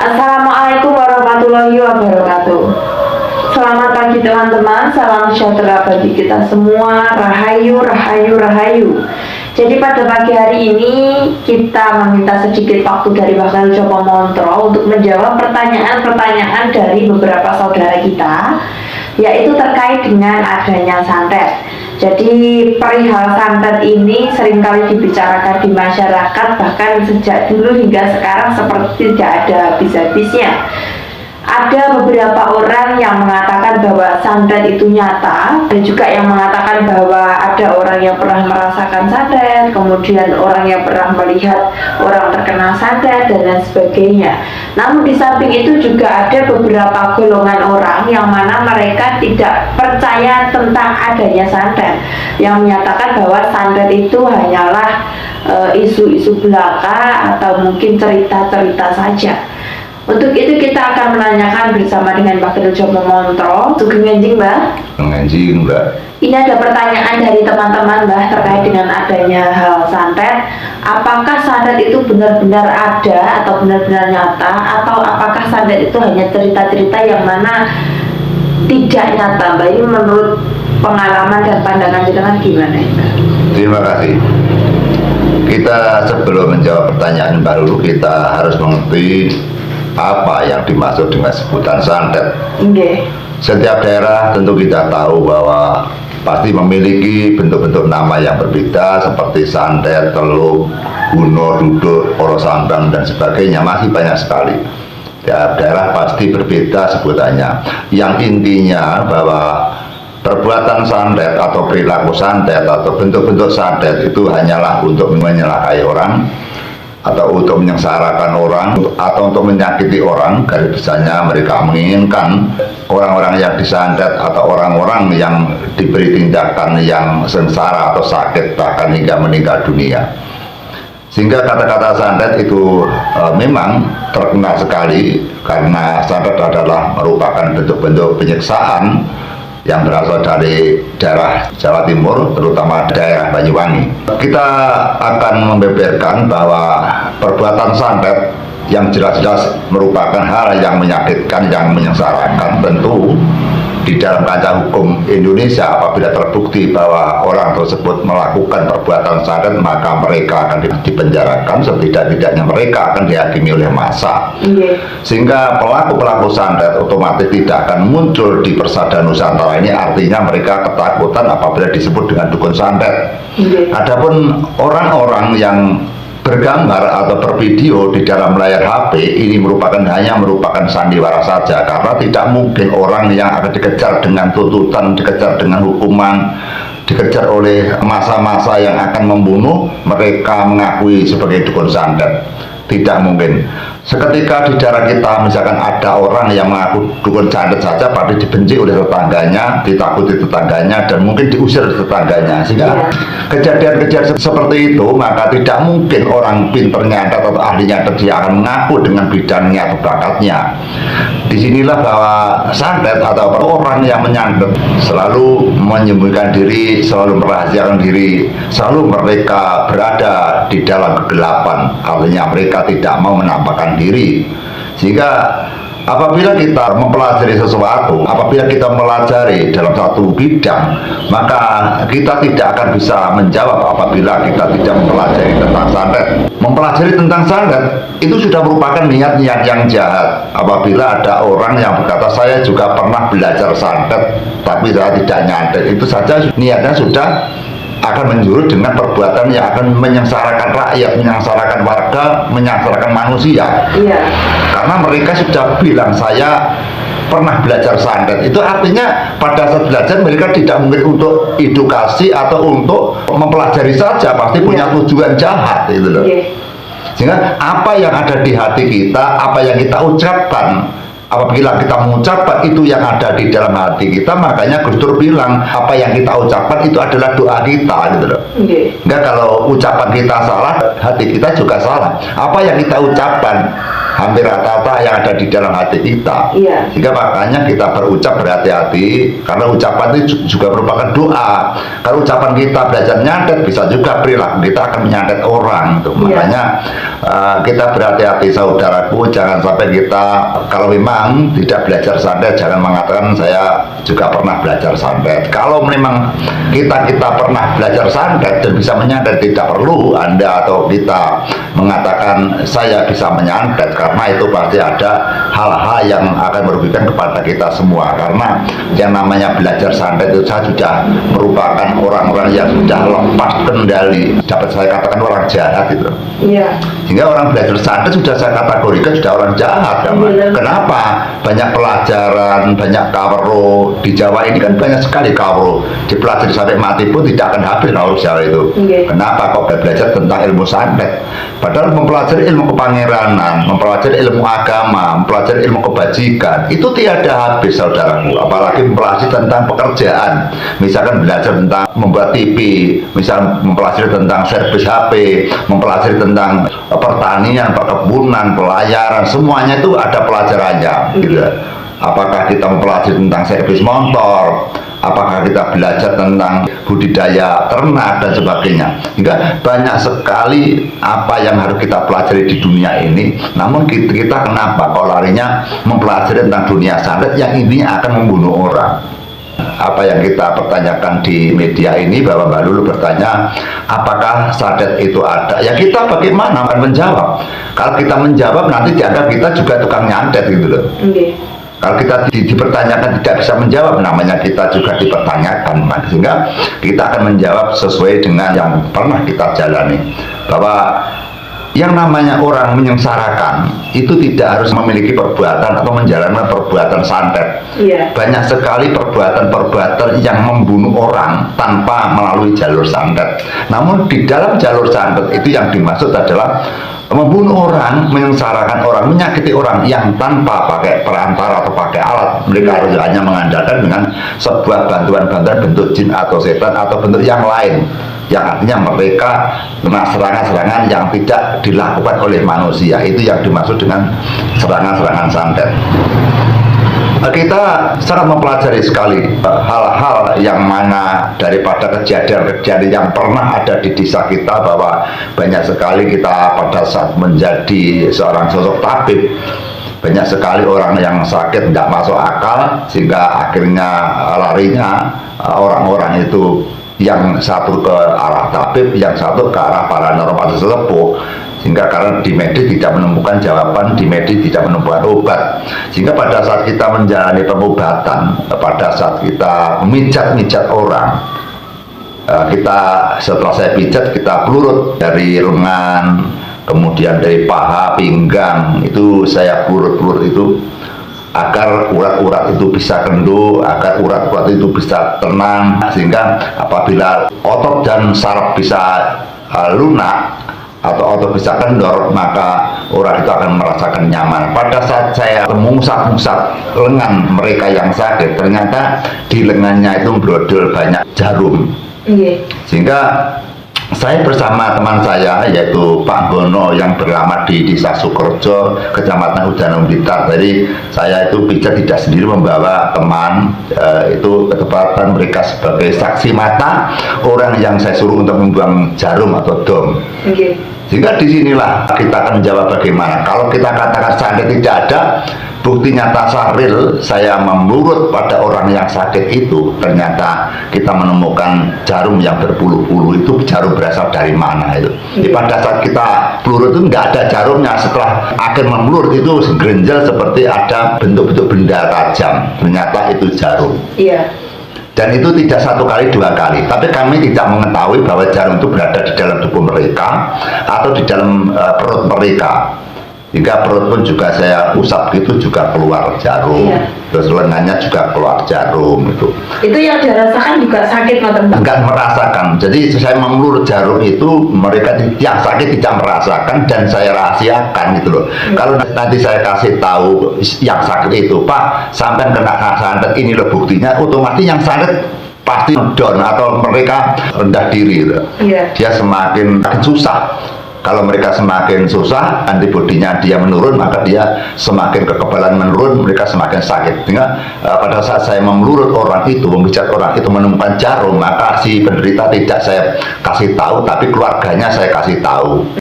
Assalamualaikum warahmatullahi wabarakatuh. Selamat pagi teman-teman, salam sejahtera bagi kita semua. Rahayu, rahayu, rahayu. Jadi pada pagi hari ini kita meminta sedikit waktu dari Bakal Jopo Montro untuk menjawab pertanyaan-pertanyaan dari beberapa saudara kita, yaitu terkait dengan adanya santet. Jadi perihal santet ini seringkali dibicarakan di masyarakat, bahkan sejak dulu hingga sekarang seperti tidak ada habis-habisnya. Ada beberapa orang yang mengatakan bahwa santet itu nyata, dan juga yang mengatakan bahwa ada orang yang pernah merasakan santet, kemudian orang yang pernah melihat orang terkena santet, dan lain sebagainya. Namun di samping itu juga ada beberapa golongan orang yang mana mereka tidak percaya tentang adanya santet, yang menyatakan bahwa santet itu hanyalah isu-isu belaka atau mungkin cerita-cerita saja. Untuk itu kita akan menanyakan bersama dengan Bakal Jopo Montro. Sugeng Enjing, Mbah. Menganjing, Mbak. Ini ada pertanyaan dari teman-teman, Mbah, terkait dengan adanya hal santet. Apakah santet itu benar-benar ada atau benar-benar nyata, atau apakah santet itu hanya cerita-cerita yang mana tidak nyata, Mbah? Ini menurut pengalaman dan pandangan jenengan gimana, Mbah? Terima kasih. Kita sebelum menjawab pertanyaan baru, kita harus mengerti apa yang dimaksud dengan sebutan santet. Okay. Setiap daerah tentu kita tahu bahwa pasti memiliki bentuk-bentuk nama yang berbeda seperti santet, teluk, guno, duduk, poro sambang, dan sebagainya. Masih banyak sekali. Tiap daerah pasti berbeda sebutannya. Yang intinya bahwa perbuatan santet atau perilaku santet atau bentuk-bentuk santet itu hanyalah untuk menyelakai orang, atau untuk menyengsarakan orang, atau untuk menyakiti orang. Garis besarnya mereka menginginkan orang-orang yang disantet atau orang-orang yang diberi tindakan yang sengsara atau sakit, bahkan hingga meninggal dunia. Sehingga kata-kata santet itu memang terkenal sekali, karena santet adalah merupakan bentuk-bentuk penyiksaan yang berasal dari daerah Jawa Timur, terutama daerah Banyuwangi. Kita akan membeberkan bahwa perbuatan santet yang jelas-jelas merupakan hal yang menyakitkan, yang menyengsarakan. Tentu di dalam kancah hukum Indonesia, apabila terbukti bahwa orang tersebut melakukan perbuatan santet, maka mereka akan dipenjarakan, setidak-tidaknya mereka akan dihakimi oleh massa. Sehingga pelaku-pelaku santet otomatis tidak akan muncul di persada Nusantara ini, artinya mereka ketakutan apabila disebut dengan dukun santet. Adapun orang-orang yang bergambar atau bervideo di dalam layar HP ini hanya merupakan sandiwara saja, karena tidak mungkin orang yang akan dikejar dengan tuntutan, dikejar dengan hukuman, dikejar oleh masa-masa yang akan membunuh, mereka mengakui sebagai dukun santet. Tidak mungkin. Seketika di daerah kita misalkan ada orang yang mengaku dukun santet saja, pasti dibenci oleh tetangganya, ditakuti tetangganya, dan mungkin diusir tetangganya. Sehingga kejadian-kejadian seperti itu, maka tidak mungkin orang pinter nyantet atau ahli nyantet dia akan mengaku dengan bidangnya atau bakatnya. Disinilah bahwa santet atau orang yang menyantet selalu menyembunyikan diri, selalu merahasiakan diri, selalu mereka berada di dalam kegelapan. Artinya mereka tidak mau menampakkan diri. Sehingga apabila kita mempelajari sesuatu, apabila kita melajari dalam satu bidang, maka kita tidak akan bisa menjawab apabila kita tidak mempelajari tentang santet. Mempelajari tentang santet itu sudah merupakan niat-niat yang jahat. Apabila ada orang yang berkata, saya juga pernah belajar santet tapi saya tidak nyantet, itu saja niatnya sudah akan menjurus dengan perbuatan yang akan menyengsarakan rakyat, menyengsarakan warga, menyengsarakan manusia. Karena mereka sudah bilang saya pernah belajar santet. Itu artinya pada saat belajar mereka tidak mungkin untuk edukasi atau untuk mempelajari saja, pasti punya tujuan jahat, gitu loh. Sehingga apa yang ada di hati kita, apa yang kita ucapkan, apabila kita mengucapkan itu yang ada di dalam hati kita, makanya Gus Dur bilang apa yang kita ucapkan itu adalah doa kita, gitu loh. Enggak, kalau ucapan kita salah, hati kita juga salah. Apa yang kita ucapkan, hampir rata-rata yang ada di dalam hati kita. Iya. Sehingga makanya kita berucap berhati-hati, karena ucapan itu juga merupakan doa. Kalau ucapan kita belajar nyantet, bisa juga perilaku kita akan menyantet orang. Tuh. Iya. Makanya kita berhati-hati saudaraku, jangan sampai kita kalau memang tidak belajar santet, jangan mengatakan saya juga pernah belajar santet. Kalau memang kita pernah belajar santet dan bisa menyantet, tidak perlu Anda atau kita mengatakan saya bisa menyantet, karena itu pasti ada hal-hal yang akan merugikan kepada kita semua. Karena yang namanya belajar santet itu saya sudah merupakan orang-orang yang sudah lepas kendali, dapat saya katakan orang jahat itu. Iya. Sehingga orang belajar santet sudah saya kategorikan sudah orang jahat. Kenapa? Banyak pelajaran, banyak kawro. Di Jawa ini kan banyak sekali kawro, dipelajari sampai mati pun tidak akan habis kawro Jawa itu. Kenapa kok belajar tentang ilmu santet? Padahal mempelajari ilmu kepangeranan, mempelajari ilmu agama, mempelajari ilmu kebajikan, itu tiada habis saudaraku. Apalagi mempelajari tentang pekerjaan, misalkan belajar tentang membuat TV, misal mempelajari tentang servis HP, mempelajari tentang pertanian, perkebunan, pelayaran, semuanya itu ada pelajarannya gitu. Apakah kita mempelajari tentang servis motor, apakah kita belajar tentang budidaya ternak dan sebagainya. Hingga banyak sekali apa yang harus kita pelajari di dunia ini. Namun kita kenapa kok larinya mempelajari tentang dunia santet yang ini akan membunuh orang. Apa yang kita pertanyakan di media ini, bahwa Mbak Lulu bertanya apakah santet itu ada, ya kita bagaimana akan menjawab. Kalau kita menjawab nanti dianggap kita juga tukang nyantet gitu loh. Kalau kita dipertanyakan tidak bisa menjawab, namanya kita juga dipertanyakan. Sehingga kita akan menjawab sesuai dengan yang pernah kita jalani, bahwa yang namanya orang menyengsarakan itu tidak harus memiliki perbuatan atau menjalankan perbuatan santet. Banyak sekali perbuatan-perbuatan yang membunuh orang tanpa melalui jalur santet. Namun di dalam jalur santet itu yang dimaksud adalah membunuh orang, menyengsarakan orang, menyakiti orang yang tanpa pakai perantara atau pakai alat. Mereka harus hanya mengandalkan dengan sebuah bantuan-bantuan bentuk jin atau setan atau bentuk yang lain, yang artinya mereka kena serangan-serangan yang tidak dilakukan oleh manusia. Itu yang dimaksud dengan serangan-serangan santet. Kita sangat mempelajari sekali hal-hal yang mana daripada kejadian-kejadian yang pernah ada di desa kita, bahwa banyak sekali kita pada saat menjadi seorang sosok tabib, banyak sekali orang yang sakit tidak masuk akal, sehingga akhirnya larinya orang-orang itu, yang satu ke arah tabib, yang satu ke arah paranormal sesepuh. Sehingga karena di medis tidak menemukan jawaban, di medis tidak menemukan obat, sehingga pada saat kita menjalani pengobatan, pada saat kita mijat-mijat orang, kita setelah saya pijat, kita pelurut dari lengan, kemudian dari paha, pinggang, itu saya pelurut itu agar urat-urat itu bisa kendur, agar urat-urat itu bisa tenang, sehingga apabila otot dan saraf bisa lunak atau otot bisa kendor, maka orang itu akan merasakan nyaman. Pada saat saya mengusap-usap lengan mereka yang sakit, ternyata di lengannya itu brodol banyak jarum. Sehingga saya bersama teman saya, yaitu Pak Gono, yang beralamat di Desa Sukorejo, Kecamatan Udanom Blitar. Jadi saya itu pijat tidak sendiri, membawa teman, itu ketepatan mereka sebagai saksi mata orang yang saya suruh untuk membuang jarum atau dom. Sehingga disinilah kita akan menjawab bagaimana. Kalau kita katakan santet tidak ada, bukti nyata saril saya memurut pada orang yang sakit itu, ternyata kita menemukan jarum yang berpuluh-puluh. Itu jarum berasal dari mana itu? Pada saat kita pelurut itu nggak ada jarumnya. Setelah akhir mempelurut itu grenjel seperti ada bentuk-bentuk benda tajam. Ternyata itu jarum. Dan itu tidak satu kali, dua kali. Tapi kami tidak mengetahui bahwa jarum itu berada di dalam tubuh mereka atau di dalam perut mereka. Hingga perut pun juga saya usap gitu, juga keluar jarum. Terus lengannya juga keluar jarum itu. Itu yang dirasakan juga sakit, teman-teman? Enggak merasakan. Jadi saya melurut jarum itu, mereka yang sakit tidak merasakan, dan saya rahasiakan gitu loh. Kalau nanti saya kasih tahu yang sakit itu, Pak, sampai kena santet ini loh buktinya, otomatis yang santet pasti down atau mereka rendah diri gitu. Dia semakin susah. Kalau mereka semakin susah, antibodinya dia menurun, maka dia semakin kekebalan menurun, mereka semakin sakit. Sehingga pada saat saya memelurut orang itu, memijat orang itu menemukan jarum, maka si penderita tidak saya kasih tahu, tapi keluarganya saya kasih tahu.